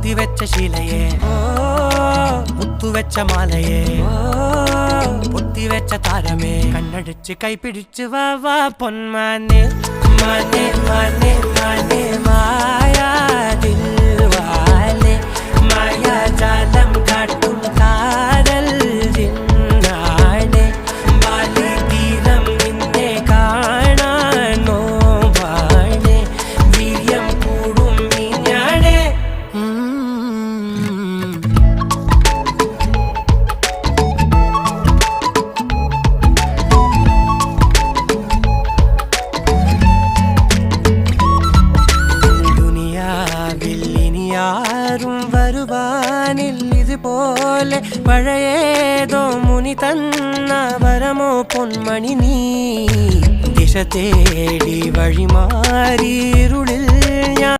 കുത്തി വെച്ച ശീലയെ മുത്തുവെച്ച മാലയെ പൊത്തി വെച്ച താരമേ കണ്ണടിച്ച് കൈപിടിച്ച് വാ വാ പൊന്മാനെ മാനെ മാനെ മാനെ മായാ ദിൽവാലെ മായാ ജാലം കാട്ടും കാതൽ ജിന്നാനെ ബാലി തീരം നിന്നെ കാണാൻ നോവാനെ വീര്യം കൂടും മിഞ്ഞാനെ ും വരുവാനിൽ ഇതുപോലെ പഴയേതോ മുനി തന്ന വരമോ പൊന്മണി നീ ദിശ തേടി വഴിമാറിയിരുളിൽ ഞാൻ